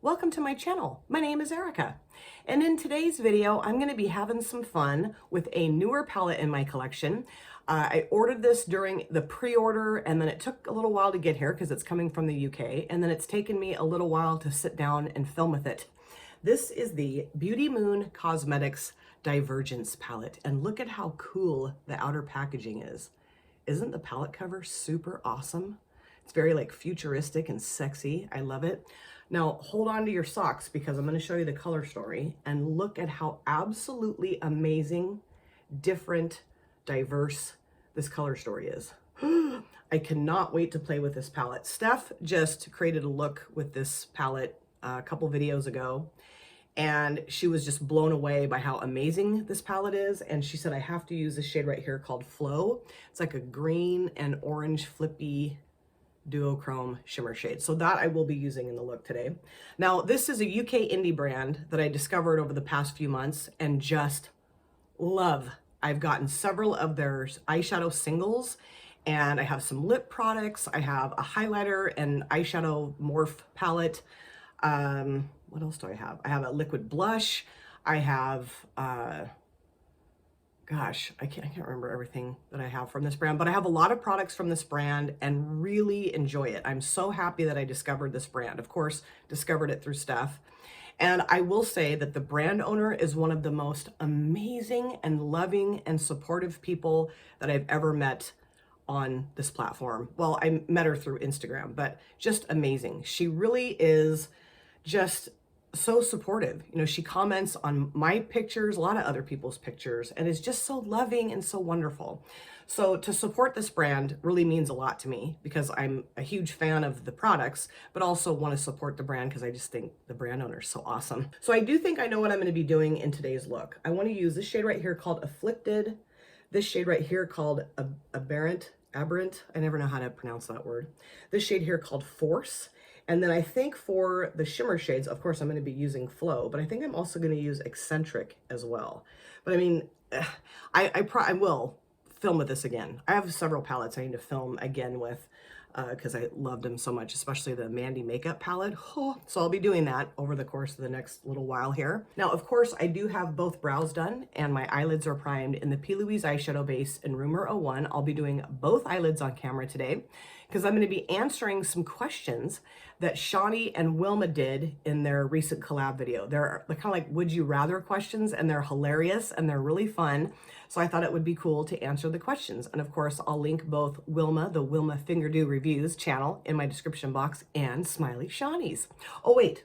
Welcome to my channel. My name is Erica, and in today's video I'm going to be having some fun with a newer palette in my collection. I ordered this during the pre-order, and then it took a little while to get here because it's coming from the UK, and then it's taken me a little while to sit down and film with it. This is the Moon Cosmetics Divergence palette, and look at how cool the outer packaging is. Isn't the palette cover super awesome? It's very like futuristic and sexy. I love it. Now hold on to your socks because I'm going to show you the color story, and look at how absolutely amazing, different, diverse this color story is. I cannot wait to play with this palette. Steph just created a look with this palette a couple videos ago, and she was just blown away by how amazing this palette is. And she said, I have to use this shade right here called Flow. It's like a green and orange flippy duochrome shimmer shade. So that I will be using in the look today. Now, this is a UK indie brand that I discovered over the past few months and just love. I've gotten several of their eyeshadow singles, and I have some lip products. I have a highlighter and eyeshadow morph palette. What else do I have? I have a liquid blush. I have, gosh, I can't remember everything that I have from this brand, but I have a lot of products from this brand and really enjoy it. I'm so happy that I discovered this brand. Of course, discovered it through Steph. And I will say that the brand owner is one of the most amazing and loving and supportive people that I've ever met on this platform. Well, I met her through Instagram, but just amazing. She really is just so supportive. You know, she comments on my pictures, a lot of other people's pictures, and is just so loving and so wonderful. So to support this brand really means a lot to me because I'm a huge fan of the products, but also want to support the brand because I just think the brand owner is so awesome. So I do think I know what I'm going to be doing in today's look. I want to use this shade right here called Afflicted, this shade right here called Aberrant, I never know how to pronounce that word. This shade here called Force. And then I think for the shimmer shades, of course, I'm going to be using Flow, but I think I'm also going to use Eccentric as well. But I mean, I will film with this again. I have several palettes I need to film again with because I loved them so much, especially the Mandy makeup palette. Oh, so I'll be doing that over the course of the next little while here. Now, of course, I do have both brows done and my eyelids are primed in the P. Louise eyeshadow base in Rumor 01. I'll be doing both eyelids on camera today because I'm going to be answering some questions that Shani and Wilma did in their recent collab video. They're kind of like would you rather questions, and they're hilarious and they're really fun. So I thought it would be cool to answer the questions. And of course, I'll link both Wilma, the Wilma Fingerdo Reviews channel in my description box, and Smiley Shani's. Oh wait,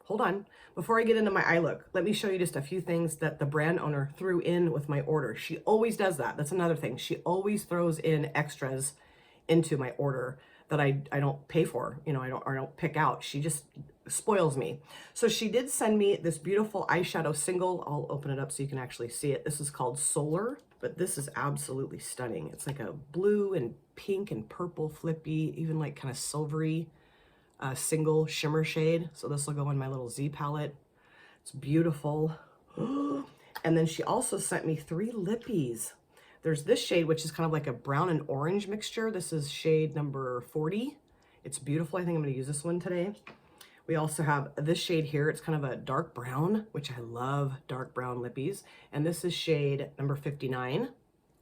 hold on. Before I get into my eye look, let me show you just a few things that the brand owner threw in with my order. She always does that. That's another thing. She always throws in extras into my order that I don't pay for, you know, I don't pick out. She just spoils me. So she did send me this beautiful eyeshadow single. I'll open it up so you can actually see it. This is called Solar, but this is absolutely stunning. It's like a blue and pink and purple flippy, even like kind of silvery single shimmer shade. So this will go in my little Z palette. It's beautiful. And then she also sent me 3 lippies. There's this shade, which is kind of like a brown and orange mixture. This is shade number 40. It's beautiful. I think I'm going to use this one today. We also have this shade here. It's kind of a dark brown, which I love dark brown lippies. And this is shade number 59.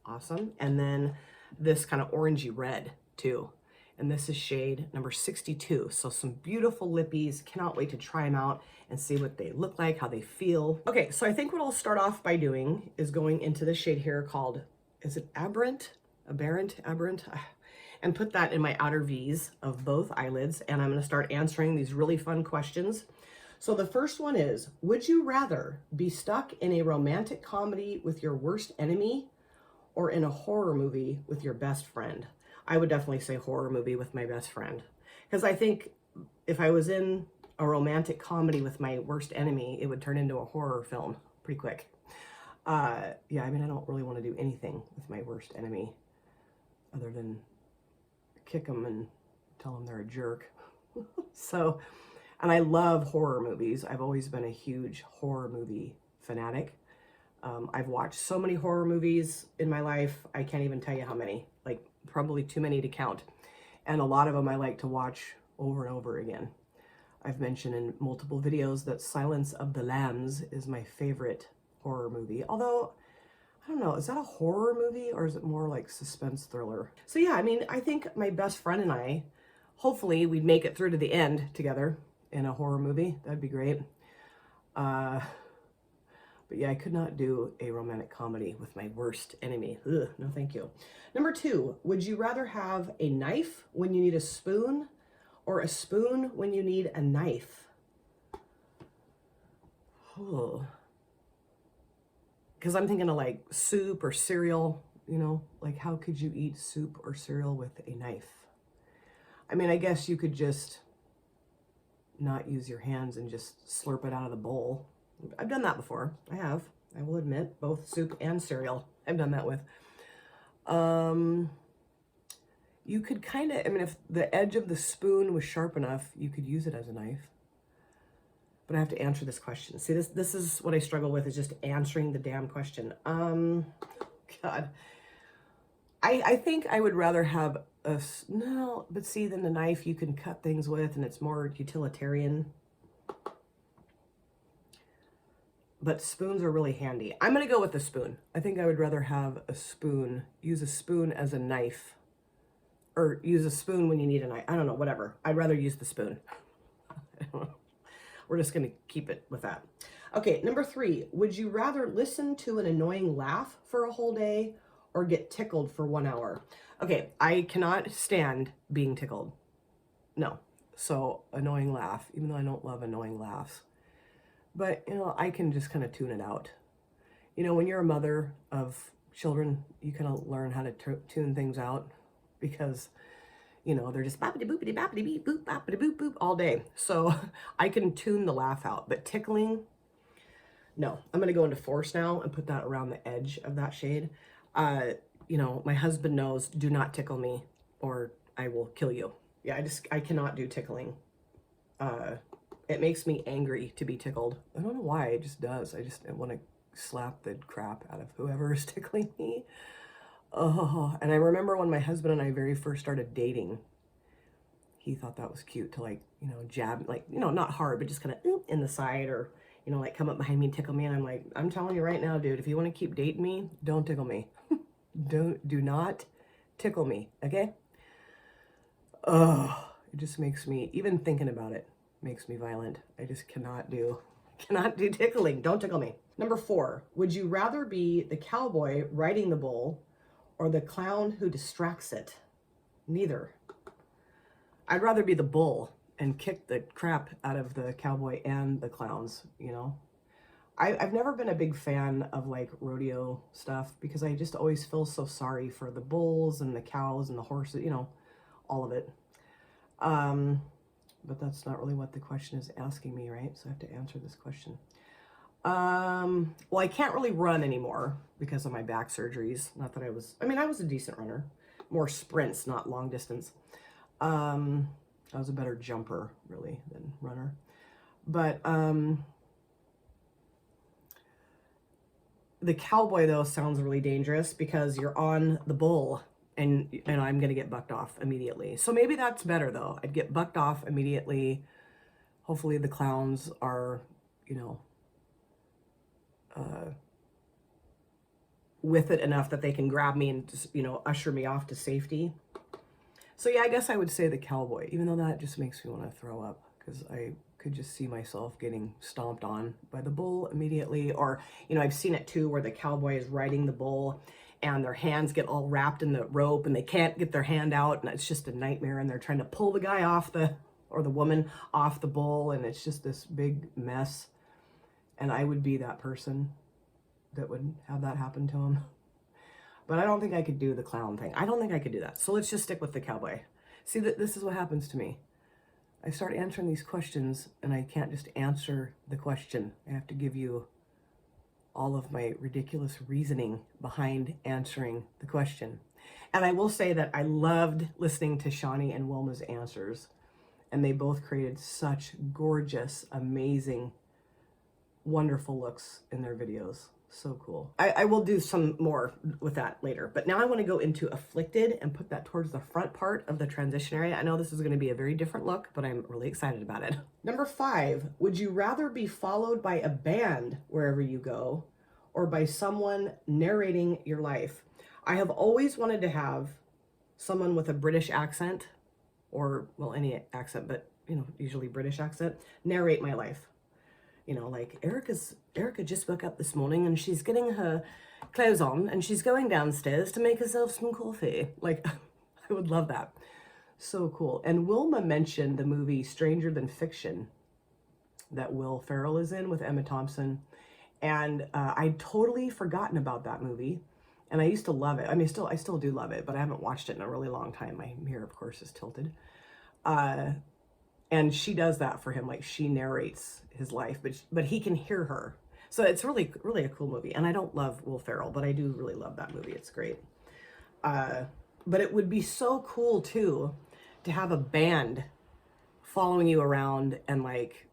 Awesome. And then this kind of orangey red too. And this is shade number 62. So some beautiful lippies. Cannot wait to try them out and see what they look like, how they feel. Okay, so I think what I'll start off by doing is going into this shade here called, is it Aberrant, and put that in my outer V's of both eyelids. And I'm going to start answering these really fun questions. So the first one is, would you rather be stuck in a romantic comedy with your worst enemy or in a horror movie with your best friend? I would definitely say horror movie with my best friend, because I think if I was in a romantic comedy with my worst enemy, it would turn into a horror film pretty quick. Yeah, I mean, I don't really want to do anything with my worst enemy other than kick them and tell them they're a jerk. So, and I love horror movies. I've always been a huge horror movie fanatic. I've watched so many horror movies in my life. I can't even tell you how many, like probably too many to count. And a lot of them I like to watch over and over again. I've mentioned in multiple videos that Silence of the Lambs is my favorite horror movie. Although, I don't know, is that a horror movie or is it more like suspense thriller? So yeah, I mean, I think my best friend and I, hopefully we'd make it through to the end together in a horror movie. That'd be great. But yeah, I could not do a romantic comedy with my worst enemy. Ugh, no thank you. Number 2, would you rather have a knife when you need a spoon or a spoon when you need a knife? Oh. Because I'm thinking of like soup or cereal, you know, like how could you eat soup or cereal with a knife? I mean, I guess you could just not use your hands and just slurp it out of the bowl. I've done that before. I have. I will admit, both soup and cereal I've done that with. You could kind of, I mean, if the edge of the spoon was sharp enough, you could use it as a knife. But I have to answer this question. See, this is what I struggle with, is just answering the damn question. God. I think I would rather have no, but see, then the knife you can cut things with and it's more utilitarian. But spoons are really handy. I'm going to go with the spoon. I think I would rather have a spoon, use a spoon as a knife, or use a spoon when you need a knife. I don't know, whatever. I'd rather use the spoon. We're just going to keep it with that. Okay, number 3, would you rather listen to an annoying laugh for a whole day or get tickled for 1 hour? Okay, I cannot stand being tickled. No. So, annoying laugh, even though I don't love annoying laughs. But, you know, I can just kind of tune it out. You know, when you're a mother of children, you kind of learn how to tune things out because, you know, they're just boppity boopity boppity beep boop boppity boop boop all day. So I can tune the laugh out. But tickling, no. I'm going to go into force now and put that around the edge of that shade. You know, my husband knows, do not tickle me or I will kill you. Yeah, I cannot do tickling. It makes me angry to be tickled. I don't know why, it just does. I want to slap the crap out of whoever is tickling me. Oh, and I remember when my husband and I very first started dating, he thought that was cute to, like, you know, jab, like, you know, not hard, but just kind of in the side, or, you know, like come up behind me and tickle me. And I'm like, I'm telling you right now, dude, if you want to keep dating me, don't tickle me. Do not tickle me, okay? Oh, it just makes me, even thinking about it, makes me violent. I just cannot do tickling. Don't tickle me. Number 4, would you rather be the cowboy riding the bull or the clown who distracts it? Neither. I'd rather be the bull and kick the crap out of the cowboy and the clowns, you know? I've never been a big fan of like rodeo stuff because I just always feel so sorry for the bulls and the cows and the horses, you know, all of it. But that's not really what the question is asking me, right? So I have to answer this question. Well, I can't really run anymore because of my back surgeries. Not that I was a decent runner. More sprints, not long distance. I was a better jumper, really, than runner. But, the cowboy, though, sounds really dangerous because you're on the bull and I'm going to get bucked off immediately. So maybe that's better, though. I'd get bucked off immediately. Hopefully the clowns are, you know, with it enough that they can grab me and just, you know, usher me off to safety. So yeah, I guess I would say the cowboy, even though that just makes me want to throw up because I could just see myself getting stomped on by the bull immediately. Or, you know, I've seen it too where the cowboy is riding the bull and their hands get all wrapped in the rope and they can't get their hand out and it's just a nightmare and they're trying to pull the guy off or the woman off the bull and it's just this big mess. And I would be that person that would have that happen to him. But I don't think I could do the clown thing. I don't think I could do that. So let's just stick with the cowboy. See, this is what happens to me. I start answering these questions and I can't just answer the question. I have to give you all of my ridiculous reasoning behind answering the question. And I will say that I loved listening to Shani and Wilma's answers. And they both created such gorgeous, amazing, wonderful looks in their videos. So cool. I will do some more with that later, but now I want to go into Afflicted and put that towards the front part of the transition area. I know this is going to be a very different look, but I'm really excited about it. Number 5, would you rather be followed by a band wherever you go or by someone narrating your life? I have always wanted to have someone with a British accent, or, well, any accent, but, you know, usually British accent, narrate my life. You know, like Erica just woke up this morning and she's getting her clothes on and she's going downstairs to make herself some coffee. Like, I would love that. So cool. And Wilma mentioned the movie Stranger Than Fiction that Will Ferrell is in with Emma Thompson. And I'd totally forgotten about that movie. And I used to love it. I mean, I still do love it, but I haven't watched it in a really long time. My mirror, of course, is tilted. And she does that for him, like she narrates his life, but he can hear her. So it's really, really a cool movie. And I don't love Will Ferrell, but I do really love that movie. It's great. But it would be so cool too to have a band following you around and, like,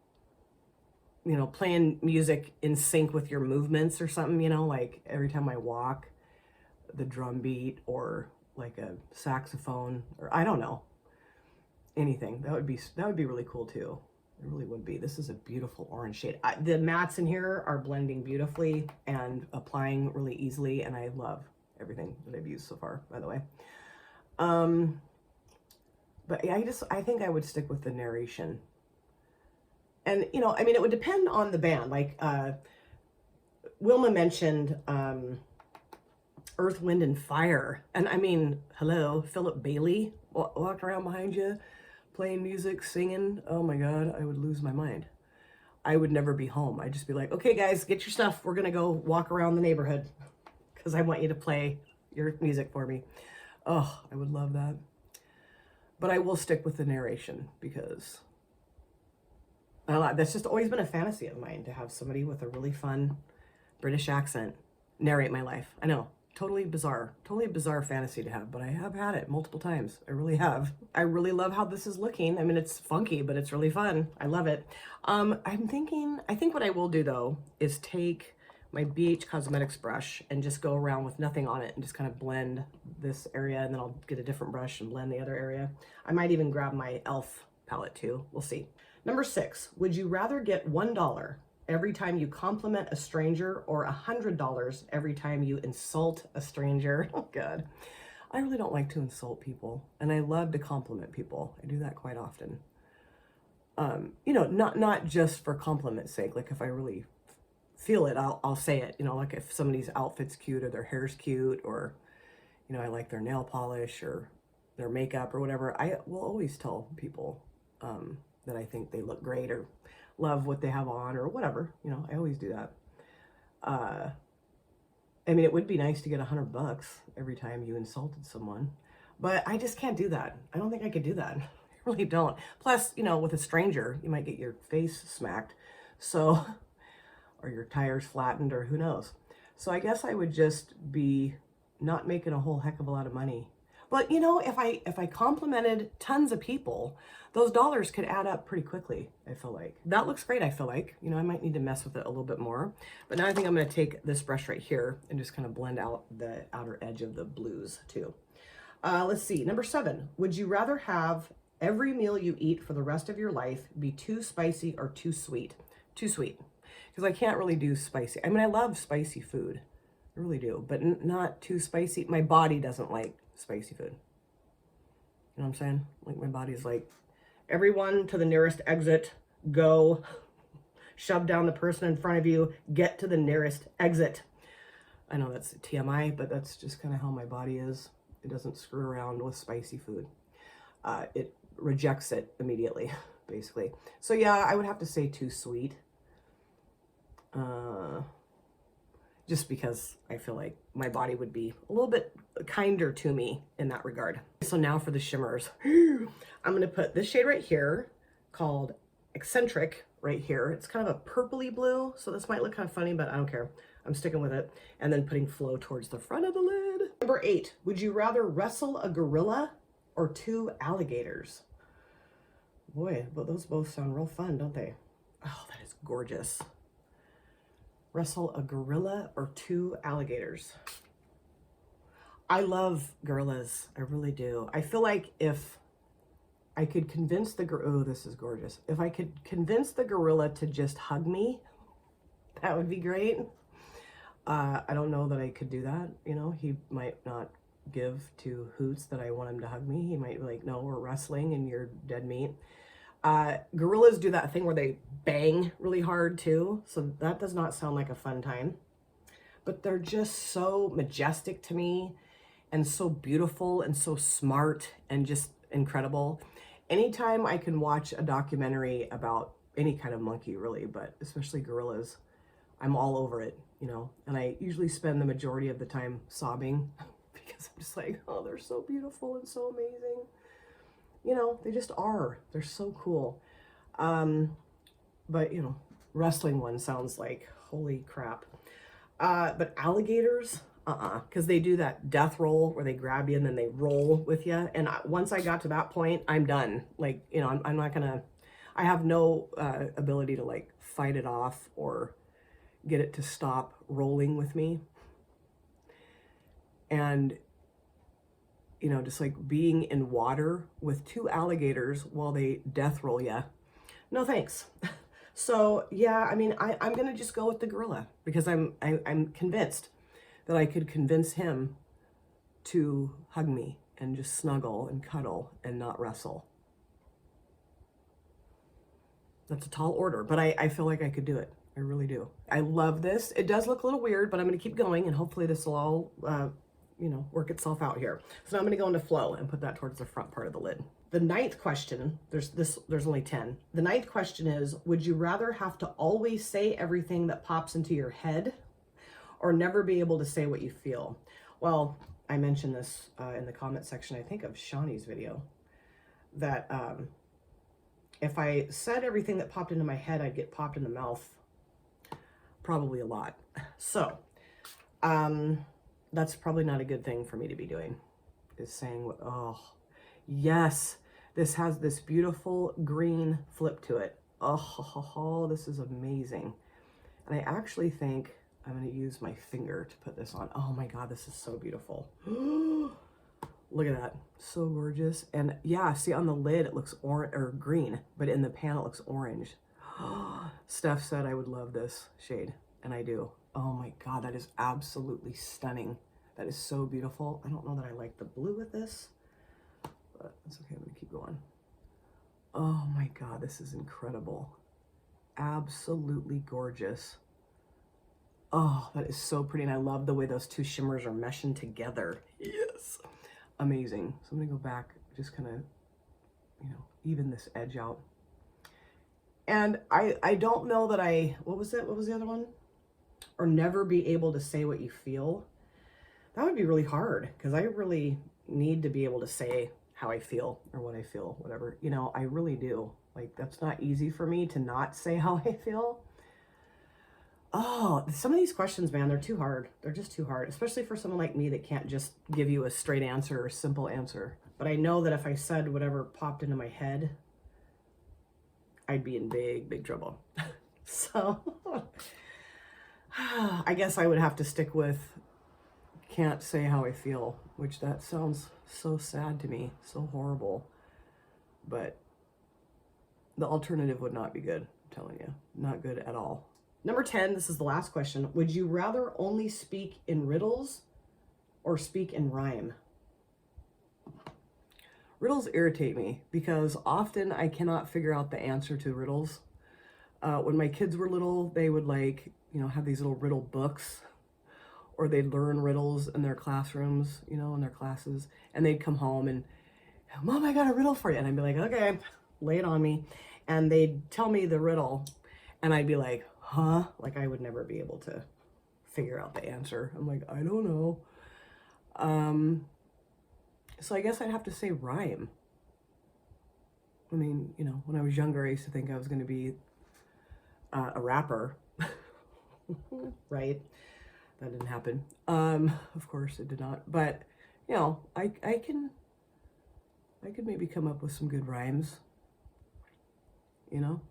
you know, playing music in sync with your movements or something, you know, like every time I walk, the drum beat or like a saxophone, or I don't know. Anything that would be really cool too. It really would be. This is a beautiful orange shade. The mattes in here are blending beautifully and applying really easily, and I love everything that I've used so far, by the way. But yeah, I think I would stick with the narration. And, you know, I mean, it would depend on the band. Like Wilma mentioned Earth, Wind, and Fire, and I mean, hello, Philip Bailey walked around behind you playing music, singing. Oh my God, I would lose my mind. I would never be home. I'd just be like, okay, guys, get your stuff. We're going to go walk around the neighborhood because I want you to play your music for me. Oh, I would love that. But I will stick with the narration because that's just always been a fantasy of mine, to have somebody with a really fun British accent narrate my life. I know. Totally bizarre fantasy to have, but I have had it multiple times. I really have. I really love how this is looking. I mean, it's funky, but it's really fun. I love it. I think what I will do though is take my BH Cosmetics brush and just go around with nothing on it and just kind of blend this area, and then I'll get a different brush and blend the other area. I might even grab my e.l.f. palette too. We'll see. Number 6, would you rather get $1 every time you compliment a stranger or $100 every time you insult a stranger? Oh God, I really don't like to insult people, and I love to compliment people. I do that quite often. You know, not just for compliment's sake. Like if I really feel it, I'll say it. You know, like if somebody's outfit's cute or their hair's cute, or, you know, I like their nail polish or their makeup or whatever. I will always tell people that I think they look great or love what they have on or whatever. You know, I always do that. I mean, it would be nice to get $100 every time you insulted someone, but I just can't do that. I don't think I could do that. I really don't. Plus, you know, with a stranger, you might get your face smacked, so, or your tires flattened, or who knows. So I guess I would just be not making a whole heck of a lot of money. But, you know, if I complimented tons of people, those dollars could add up pretty quickly, I feel like. That looks great, I feel like. You know, I might need to mess with it a little bit more. But now I think I'm going to take this brush right here and just kind of blend out the outer edge of the blues, too. Let's see. Number 7. Would you rather have every meal you eat for the rest of your life be too spicy or too sweet? Too sweet. Because I can't really do spicy. I mean, I love spicy food. I really do. But not too spicy. My body doesn't like spicy food. You know what I'm saying? Like, my body's like, everyone to the nearest exit, go. Shove down the person in front of you, get to the nearest exit. I know that's TMI, but that's just kind of how my body is. It doesn't screw around with spicy food. It rejects it immediately, basically. So yeah, I would have to say too sweet. Just because I feel like my body would be a little bit kinder to me in that regard. So now for the shimmers. I'm going to put this shade right here called Eccentric right here. It's kind of a purpley blue, so this might look kind of funny, but I don't care. I'm sticking with it. And then putting Flow towards the front of the lid. Number 8, would you rather wrestle a gorilla or 2 alligators? Boy, but those both sound real fun, don't they? Oh, that is gorgeous. Wrestle a gorilla or 2 alligators. I love gorillas. I really do. I feel like if I could convince the oh, this is gorgeous. If I could convince the gorilla to just hug me, that would be great. I don't know that I could do that. You know, he might not give 2 hoots that I want him to hug me. He might be like, no, we're wrestling and you're dead meat. Gorillas do that thing where they bang really hard too. So that does not sound like a fun time. But they're just so majestic to me and so beautiful and so smart and just incredible. Anytime I can watch a documentary about any kind of monkey really, but especially gorillas, I'm all over it, you know, and I usually spend the majority of the time sobbing because I'm just like, oh, they're so beautiful and so amazing. You know, they just are. They're so cool. But, you know, wrestling one sounds like, holy crap. But alligators, because they do that death roll where they grab you and then they roll with you. And once I got to that point, I'm done. Like, you know, I'm not gonna, I have no ability to like fight it off or get it to stop rolling with me. And, you know, just like being in water with 2 alligators while they death roll you. No thanks. So yeah, I mean, I'm gonna just go with the gorilla because I'm convinced that I could convince him to hug me and just snuggle and cuddle and not wrestle. That's a tall order, but I feel like I could do it. I really do. I love this. It does look a little weird, but I'm gonna keep going and hopefully this will all, you know, work itself out here. So now I'm gonna go into flow and put that towards the front part of the lid. The 9th question, there's only 10. The 9th question is, would you rather have to always say everything that pops into your head or never be able to say what you feel? Well, I mentioned this in the comment section, I think of Shani's video, that if I said everything that popped into my head, I'd get popped in the mouth probably a lot. So that's probably not a good thing for me to be doing, is saying what, oh, yes, this has this beautiful green flip to it. Oh, this is amazing. And I actually think I'm gonna use my finger to put this on. Oh my God, this is so beautiful. Look at that, so gorgeous. And yeah, see on the lid, it looks orange or green, but in the pan it looks orange. Steph said I would love this shade, and I do. Oh my God, that is absolutely stunning. That is so beautiful. I don't know that I like the blue with this, but it's okay, I'm gonna keep going. Oh my God, this is incredible. Absolutely gorgeous. Oh, that is so pretty, and I love the way those 2 shimmers are meshing together. Yes, amazing. So I'm gonna go back, just kind of, you know, even this edge out. And I don't know that what was it? What was the other one? Or never be able to say what you feel. That would be really hard because I really need to be able to say how I feel or what I feel, whatever. You know, I really do. Like, that's not easy for me to not say how I feel. Oh, some of these questions, man, they're too hard. They're just too hard, especially for someone like me that can't just give you a straight answer or simple answer. But I know that if I said whatever popped into my head, I'd be in big, big trouble. So I guess I would have to stick with can't say how I feel, which that sounds so sad to me, so horrible. But the alternative would not be good, I'm telling you. Not good at all. Number 10, this is the last question. Would you rather only speak in riddles or speak in rhyme? Riddles irritate me because often I cannot figure out the answer to riddles. When my kids were little, they would like, you know, have these little riddle books, or they'd learn riddles in their classrooms, you know, in their classes, and they'd come home and, Mom, I got a riddle for you. And I'd be like, okay, lay it on me. And they'd tell me the riddle, and I'd be like, huh? Like I would never be able to figure out the answer. I'm like, I don't know. So I guess I'd have to say rhyme. I mean, you know, when I was younger, I used to think I was going to be a rapper, right? That didn't happen. Of course it did not. But, you know, I could maybe come up with some good rhymes, you know?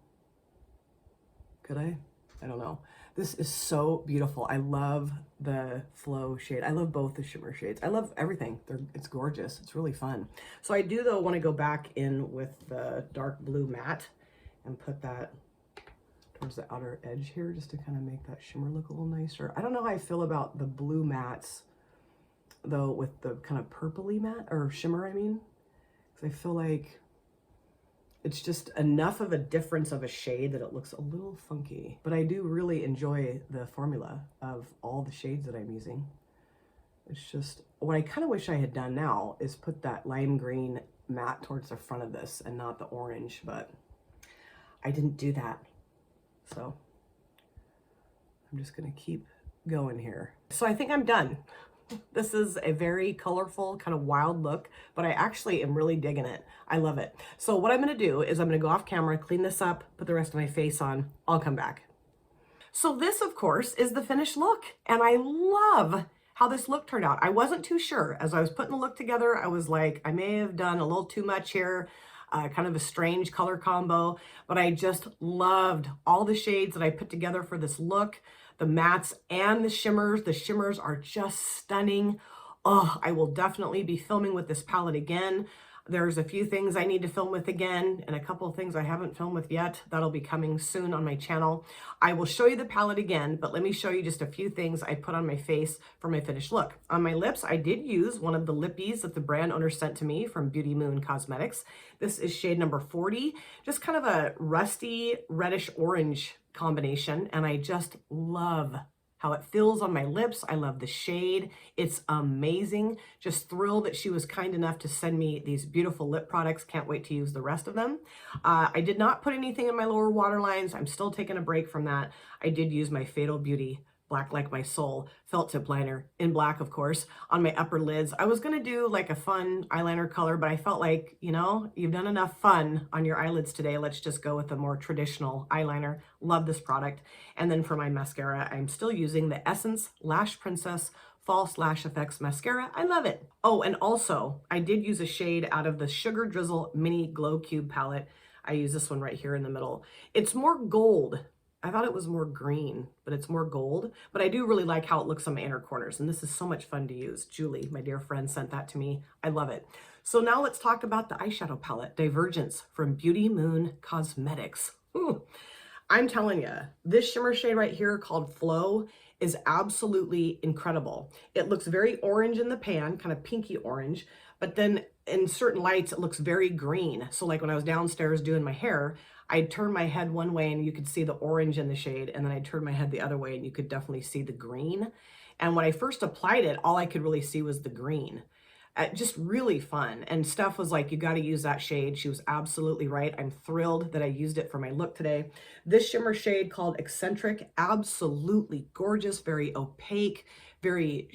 Could I? I don't know. This is so beautiful. I love the flow shade. I love both the shimmer shades. I love everything. It's gorgeous. It's really fun. So I do, though, want to go back in with the dark blue matte and put that towards the outer edge here just to kind of make that shimmer look a little nicer. I don't know how I feel about the blue mattes, though, with the kind of purpley matte, or shimmer, I mean. Because I feel like it's just enough of a difference of a shade that it looks a little funky. But I do really enjoy the formula of all the shades that I'm using. It's just, what I kind of wish I had done now is put that lime green matte towards the front of this and not the orange, but I didn't do that. So I'm just gonna keep going here. So I think I'm done. This is a very colorful, kind of wild look, but I actually am really digging it. I love it. So what I'm going to do is I'm going to go off camera, clean this up, put the rest of my face on. I'll come back. So this, of course, is the finished look, and I love how this look turned out. I wasn't too sure. As I was putting the look together, I was like, I may have done a little too much here, kind of a strange color combo, but I just loved all the shades that I put together for this look. The mattes and the shimmers. The shimmers are just stunning. Oh, I will definitely be filming with this palette again. There's a few things I need to film with again and a couple of things I haven't filmed with yet. That'll be coming soon on my channel. I will show you the palette again, but let me show you just a few things I put on my face for my finished look. On my lips, I did use one of the lippies that the brand owner sent to me from Moon Cosmetics. This is shade number 40, just kind of a rusty reddish orange combination, and I just love how it feels on my lips. I love the shade. It's amazing. Just thrilled that she was kind enough to send me these beautiful lip products. Can't wait to use the rest of them. I did not put anything in my lower waterlines. I'm still taking a break from that. I did use my Fatal Beauty Black Like My Soul felt tip liner in black, of course, on my upper lids. I was going to do like a fun eyeliner color, but I felt like, you know, you've done enough fun on your eyelids today. Let's just go with a more traditional eyeliner. Love this product. And then for my mascara, I'm still using the Essence Lash Princess False Lash Effects Mascara. I love it. Oh, and also I did use a shade out of the Sugar Drizzle Mini Glow Cube palette. I use this one right here in the middle. It's more gold. I thought it was more green, but it's more gold. But I do really like how it looks on my inner corners, and this is so much fun to use. Julie, my dear friend, sent that to me. I love it. So now let's talk about the eyeshadow palette, Divergence from Moon Cosmetics. Ooh, I'm telling you, this shimmer shade right here called Flow is absolutely incredible. It looks very orange in the pan, kind of pinky orange, but then in certain lights, it looks very green. So like when I was downstairs doing my hair, I'd turn my head one way and you could see the orange in the shade, and then I'd turn my head the other way and you could definitely see the green. And when I first applied it, all I could really see was the green. Just really fun. And Steph was like, you got to use that shade. She was absolutely right. I'm thrilled that I used it for my look today. This shimmer shade called Eccentric, absolutely gorgeous, very opaque, very,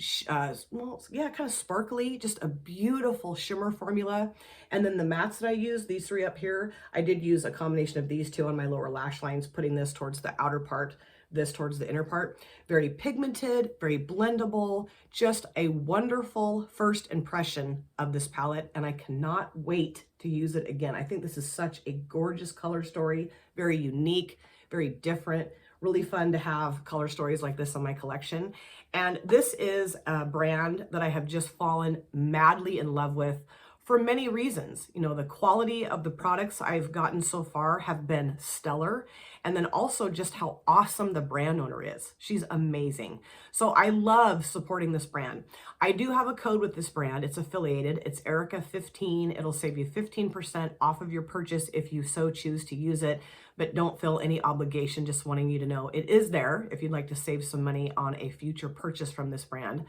well, yeah, kind of sparkly, just a beautiful shimmer formula. And then the mattes that I use, these three up here, I did use a combination of these two on my lower lash lines, putting this towards the outer part, this towards the inner part. Very pigmented, very blendable, just a wonderful first impression of this palette, and I cannot wait to use it again. I think this is such a gorgeous color story, very unique, very different, really fun to have color stories like this on my collection. And this is a brand that I have just fallen madly in love with for many reasons. You know, the quality of the products I've gotten so far have been stellar. And then also just how awesome the brand owner is. She's amazing. So I love supporting this brand. I do have a code with this brand. It's affiliated. It's Erica15. It'll save you 15% off of your purchase if you so choose to use it, but don't feel any obligation, just wanting you to know it is there if you'd like to save some money on a future purchase from this brand.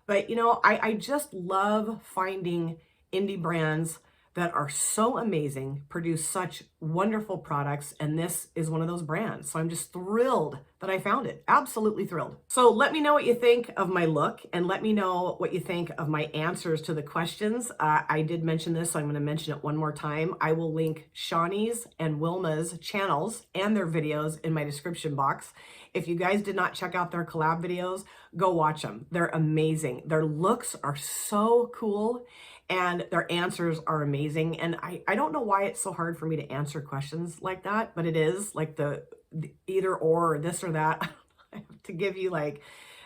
But you know, I just love finding indie brands that are so amazing, produce such wonderful products, and this is one of those brands. So I'm just thrilled that I found it. Absolutely thrilled. So let me know what you think of my look, and let me know what you think of my answers to the questions. I did mention this, so I'm going to mention it one more time. I will link Shani's and Wilma's channels and their videos in my description box. If you guys did not check out their collab videos, go watch them. They're amazing. Their looks are so cool, and their answers are amazing. And I don't know why it's so hard for me to answer answer questions like that, but it is like the either or this or that. I have to give you like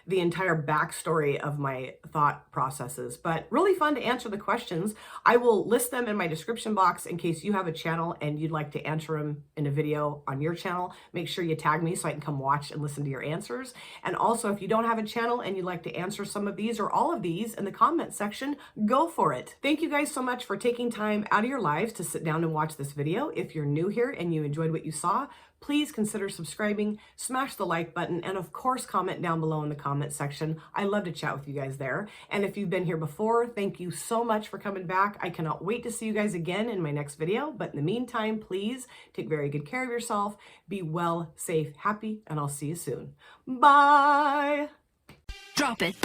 the entire backstory of my thought processes, but really fun to answer the questions. I will list them in my description box in case you have a channel and you'd like to answer them in a video on your channel. Make sure you tag me so I can come watch and listen to your answers. And also, if you don't have a channel and you'd like to answer some of these or all of these in the comment section, go for it. Thank you guys so much for taking time out of your lives to sit down and watch this video. If you're new here and you enjoyed what you saw, please consider subscribing, smash the like button, and of course, comment down below in the comment section. I love to chat with you guys there. And if you've been here before, thank you so much for coming back. I cannot wait to see you guys again in my next video. But in the meantime, please take very good care of yourself. Be well, safe, happy, and I'll see you soon. Bye. Drop it.